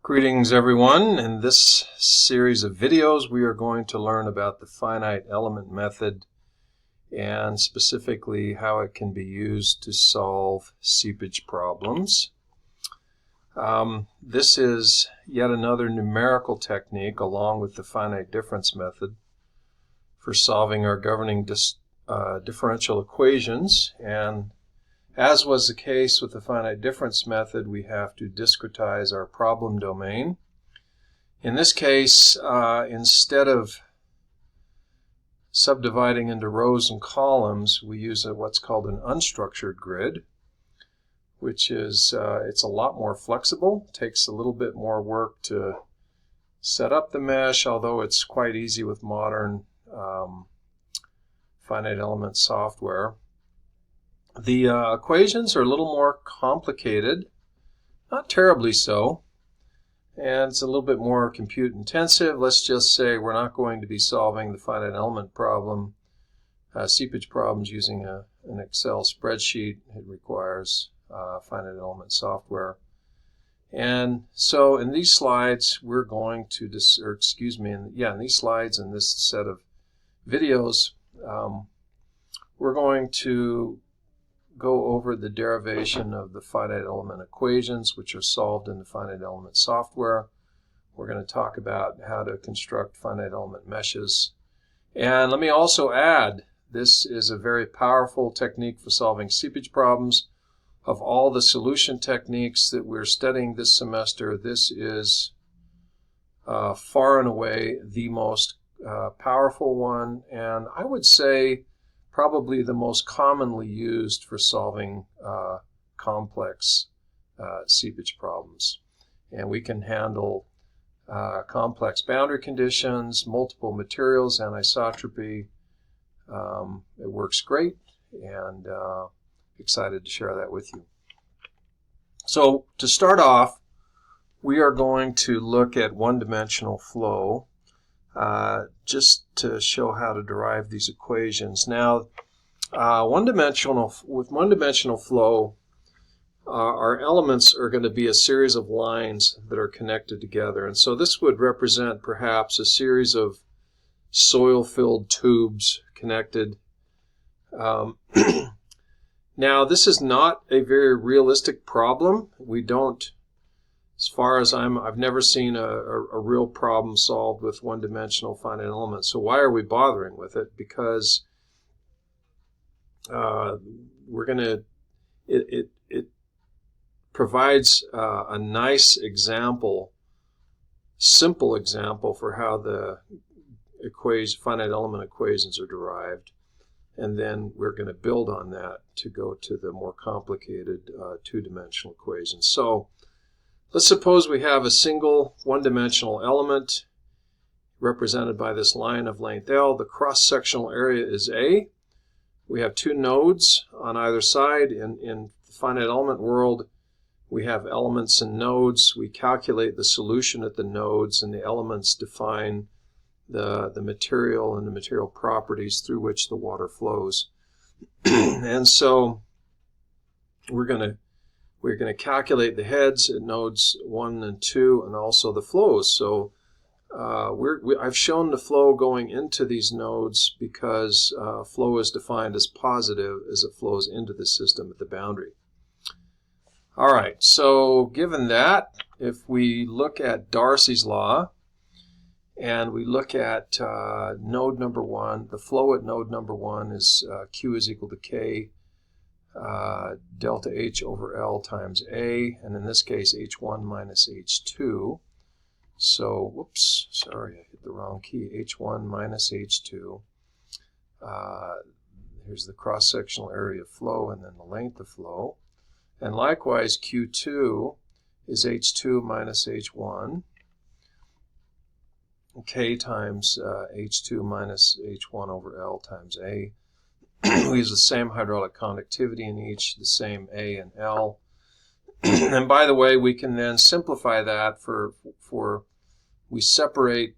Greetings everyone. In this series of videos we are going to learn about the finite element method and specifically how it can be used to solve seepage problems. This is yet another numerical technique along with the finite difference method for solving our governing differential equations, and as was the case with the finite difference method, we have to discretize our problem domain. In this case, instead of subdividing into rows and columns, we use what's called an unstructured grid, which is it's a lot more flexible. It takes a little bit more work to set up the mesh, although it's quite easy with modern finite element software. The equations are a little more complicated, not terribly so, and it's a little bit more compute intensive. Let's just say we're not going to be solving the finite element problem, seepage problems using an Excel spreadsheet. It requires finite element software. And so in these slides we're going to, in these slides in this set of videos, we're going to go over the derivation of the finite element equations, which are solved in the finite element software. We're going to talk about how to construct finite element meshes. And let me also add, this is a very powerful technique for solving seepage problems. Of all the solution techniques that we're studying this semester, this is far and away the most powerful one, and I would say probably the most commonly used for solving complex seepage problems. And we can handle complex boundary conditions, multiple materials, anisotropy. It works great, and excited to share that with you. So to start off, we are going to look at one-dimensional flow, just to show how to derive these equations. Now, with one-dimensional flow, our elements are going to be a series of lines that are connected together. And so this would represent perhaps a series of soil-filled tubes connected. Now, this is not a very realistic problem. We don't, as far as I've never seen a real problem solved with one-dimensional finite elements. So why are we bothering with it? Because it provides a nice example, simple example for how the finite element equations are derived. And then we're going to build on that to go to the more complicated two-dimensional equations. So let's suppose we have a single one-dimensional element represented by this line of length L. The cross-sectional area is A. We have two nodes on either side. In the finite element world, we have elements and nodes. We calculate the solution at the nodes, and the elements define the material and the material properties through which the water flows. And so we're going to calculate the heads at nodes 1 and 2 and also the flows. So I've shown the flow going into these nodes because flow is defined as positive as it flows into the system at the boundary. All right, so given that, if we look at Darcy's law and we look at node number 1, the flow at node number 1 is Q is equal to K delta H over L times A, and in this case H1 minus H2. So, whoops, sorry, I hit the wrong key. H1 minus H2. Here's the cross-sectional area of flow and then the length of flow. And likewise, Q2 is H2 minus H1. K times H2 minus H1 over L times A. We use the same hydraulic conductivity in each, the same A and L. And by the way, we can then simplify that we separate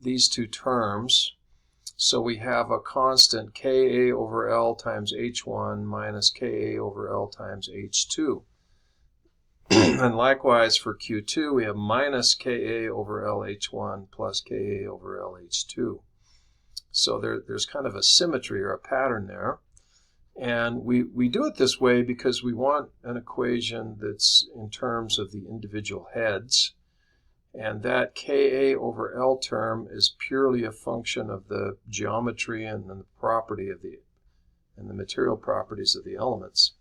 these two terms. So we have a constant Ka over L times H1 minus Ka over L times H2. And likewise for Q2, we have minus Ka over LH1 plus Ka over LH2. So there's kind of a symmetry or a pattern there. And we do it this way because we want an equation that's in terms of the individual heads. And that Ka over L term is purely a function of the geometry and the property of the material properties of the elements.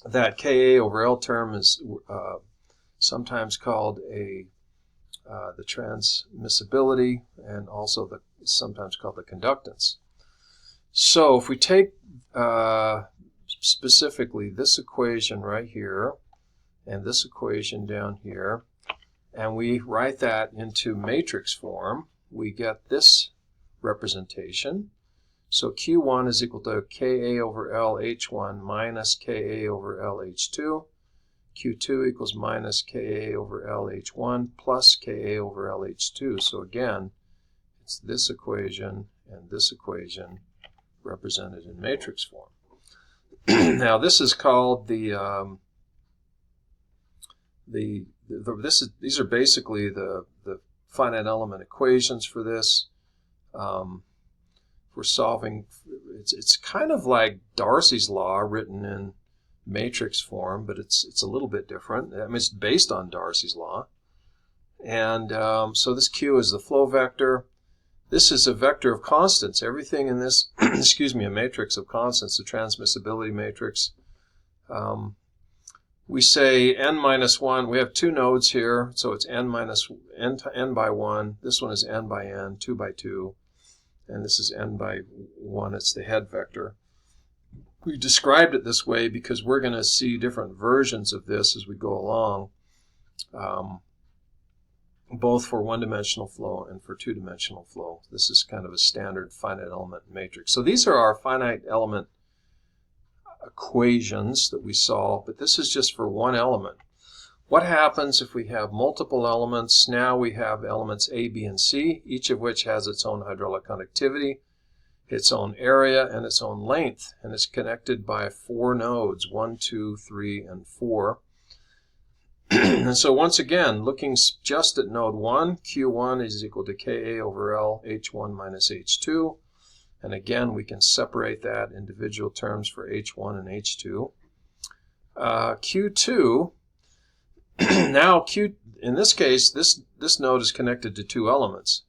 That Ka over L term is sometimes called the transmissibility, and also sometimes called the conductance. So if we take specifically this equation right here and this equation down here, and we write that into matrix form, we get this representation. So Q1 is equal to Ka over LH1 minus Ka over LH2. Q2 equals minus Ka over LH1 plus Ka over LH2. So again, it's this equation and this equation represented in matrix form. Now this is called these are basically the finite element equations for this. We're solving, it's kind of like Darcy's law written in matrix form, but it's a little bit different. I mean, it's based on Darcy's law. And so this Q is the flow vector. This is a vector of constants. Everything in this, excuse me, a matrix of constants, a transmissibility matrix. We say n minus 1. We have two nodes here, so it's n by 1. This one is n by n, 2 by 2. And this is n by 1. It's the head vector. We described it this way because we're going to see different versions of this as we go along, both for one-dimensional flow and for two-dimensional flow. This is kind of a standard finite element matrix. So these are our finite element equations that we solve, but this is just for one element. What happens if we have multiple elements? Now we have elements A, B, and C, each of which has its own hydraulic conductivity, its own area, and its own length, and it's connected by 4 nodes, 1, 2, 3, and 4. And so once again, looking just at node 1, Q1 is equal to Ka over L, H1 minus H2. And again, we can separate that individual terms for H1 and H2. Q2, now in this case, this node is connected to 2 elements.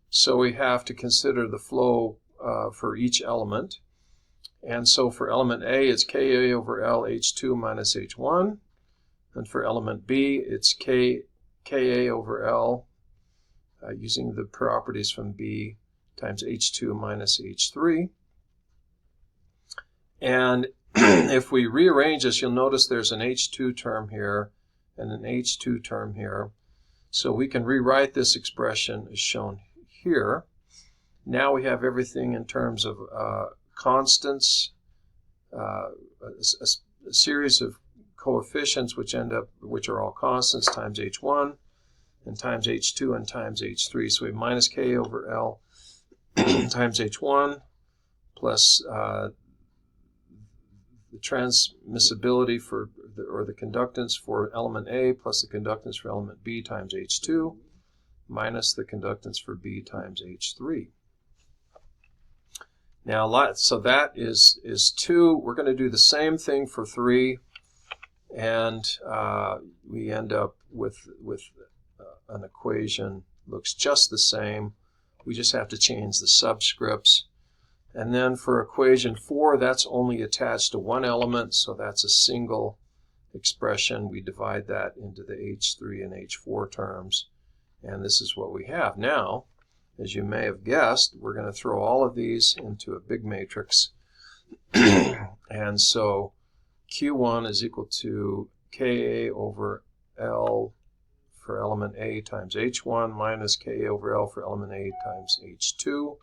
So we have to consider the flow for each element. And so for element A, it's Ka over L, H2 minus H1. And for element B, it's Ka over L, using the properties from B, times H2 minus H3. And if we rearrange this, you'll notice there's an H2 term here and an H2 term here. So we can rewrite this expression as shown here. Now we have everything in terms of constants, a series of coefficients which are all constants, times H1 and times H2 and times H3. So we have minus K over L times H1 plus the transmissibility or the conductance for element A plus the conductance for element B times H2 minus the conductance for B times H3. Now, so that is 2. We're going to do the same thing for 3, and we end up with an equation looks just the same. We just have to change the subscripts. And then for equation 4, that's only attached to one element, so that's a single expression. We divide that into the H3 and H4 terms, and this is what we have. Now, as you may have guessed, we're going to throw all of these into a big matrix. And so Q1 is equal to Ka over L for element A times H1 minus Ka over L for element A times H2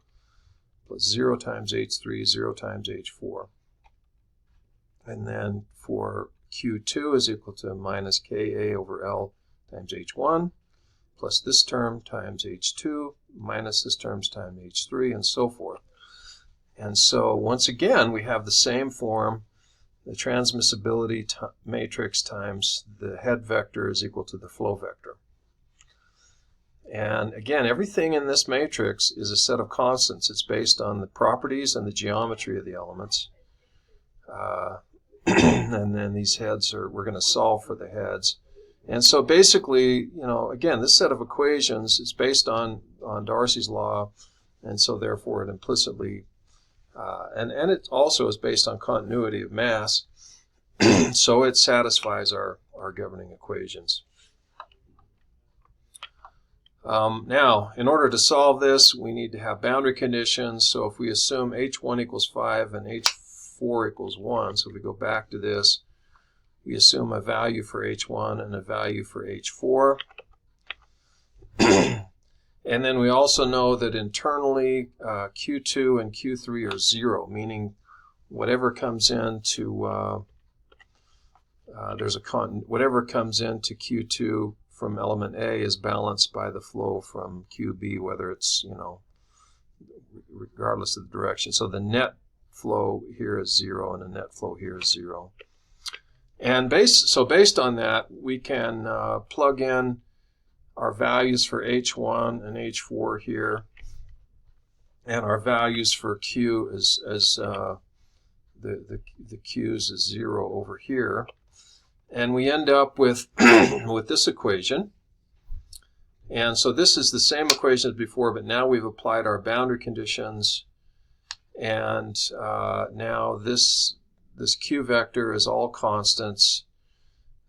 plus 0 times H3, 0 times H4. And then for Q2 is equal to minus Ka over L times H1 plus this term times H2 minus this term times H3 and so forth. And so once again we have the same form the transmissibility matrix times the head vector is equal to the flow vector. And again, everything in this matrix is a set of constants. It's based on the properties and the geometry of the elements. And then these heads we're going to solve for the heads. And so basically, again, this set of equations is based on Darcy's law, and so therefore it implicitly, and it also is based on continuity of mass, so it satisfies our governing equations. Now, in order to solve this, we need to have boundary conditions. So if we assume h1 equals 5 and h4 equals 1, so if we go back to this, we assume a value for h1 and a value for h4. And then we also know that internally q2 and q3 are 0, meaning whatever comes into whatever comes into q2 from element A is balanced by the flow from QB, whether it's, regardless of the direction. So the net flow here is 0 and the net flow here is 0. And based on that, we can plug in our values for H1 and H4 here, and our values for Q as the Q's is 0 over here. And we end up with with this equation. And so this is the same equation as before, but now we've applied our boundary conditions. And now this Q vector is all constants.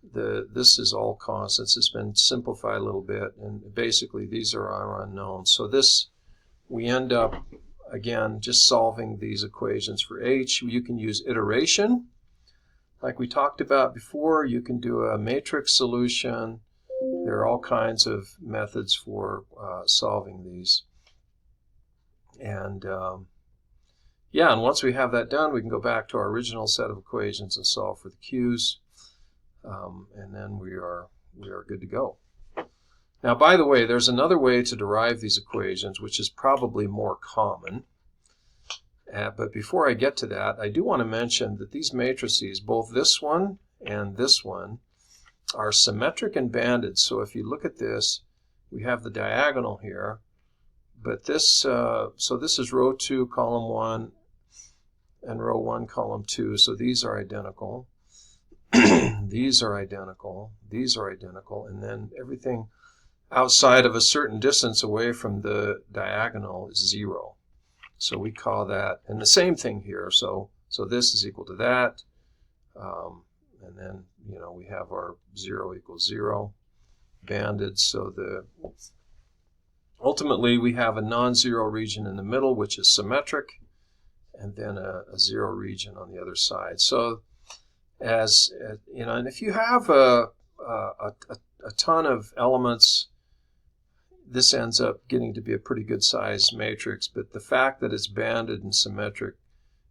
This is all constants. It's been simplified a little bit, and basically these are our unknowns. So this, we end up, again, just solving these equations for H. You can use iteration. Like we talked about before, you can do a matrix solution. There are all kinds of methods for solving these. And yeah, and once we have that done, we can go back to our original set of equations and solve for the Q's. And then we are good to go. Now, by the way, there's another way to derive these equations, which is probably more common. But before I get to that, I do want to mention that these matrices, both this one and this one, are symmetric and banded. So if you look at this, we have the diagonal here. But this, so this is row 2, column 1, and row 1, column 2. So these are identical. These are identical. These are identical. And then everything outside of a certain distance away from the diagonal is 0. So we call that, and the same thing here. So this is equal to that. And then, we have our 0 equals 0 banded. So ultimately we have a non-zero region in the middle, which is symmetric, and then a 0 region on the other side. So and if you have a ton of elements, this ends up getting to be a pretty good sized matrix, but the fact that it's banded and symmetric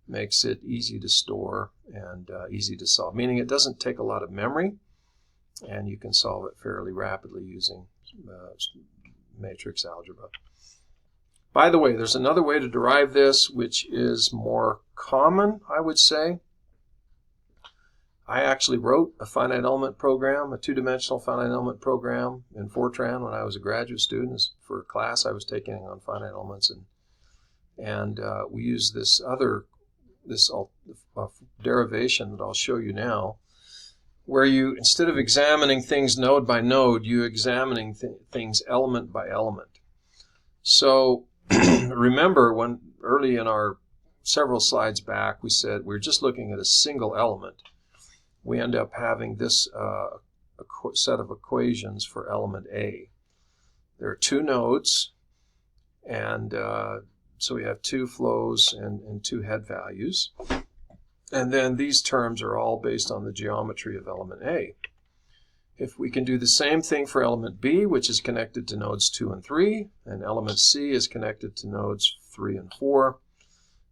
makes it easy to store and easy to solve, meaning it doesn't take a lot of memory, and you can solve it fairly rapidly using matrix algebra. By the way, there's another way to derive this, which is more common, I would say. I actually wrote a finite element program, a two-dimensional finite element program in Fortran when I was a graduate student for a class I was taking on finite elements, and we used this derivation that I'll show you now, where you, instead of examining things node by node, you're examining things element by element. So remember when early in our several slides back we said we're just looking at a single element. We end up having this set of equations for element A. There are 2 nodes, and so we have 2 flows and 2 head values. And then these terms are all based on the geometry of element A. If we can do the same thing for element B, which is connected to nodes 2 and 3, and element C is connected to nodes 3 and 4,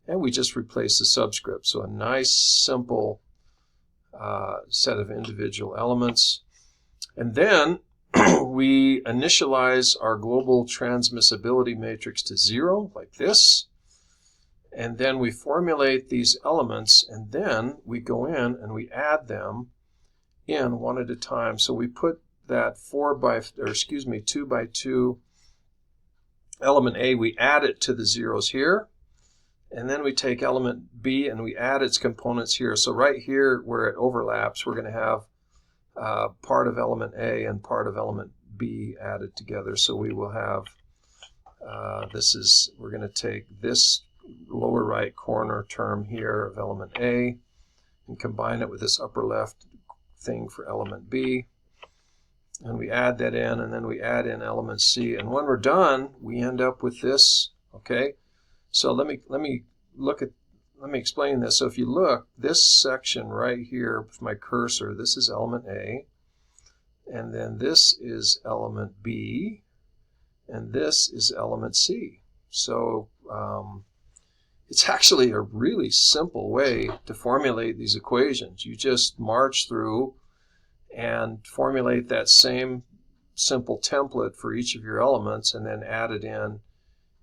and we just replace the subscript. So a nice, simple set of individual elements. And then we initialize our global transmissibility matrix to 0, like this. And then we formulate these elements, and then we go in and we add them in one at a time. So we put that 2 by 2 element A, we add it to the zeros here, and then we take element B and we add its components here. So right here where it overlaps, we're going to have part of element A and part of element B added together. So we will have, we're going to take this lower right corner term here of element A and combine it with this upper left thing for element B. And we add that in, and then we add in element C. And when we're done, we end up with this, okay? So let me explain this. So if you look, this section right here with my cursor, this is element A, and then this is element B, and this is element C. So it's actually a really simple way to formulate these equations. You just march through and formulate that same simple template for each of your elements and then add it in.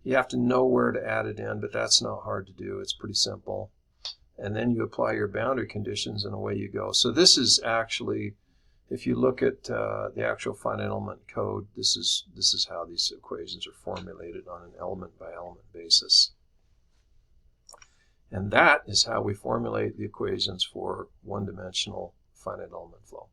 You have to know where to add it in, but that's not hard to do. It's pretty simple. And then you apply your boundary conditions and away you go. So this is actually, if you look at the actual finite element code, this is how these equations are formulated on an element by element basis. And that is how we formulate the equations for one-dimensional finite element flow.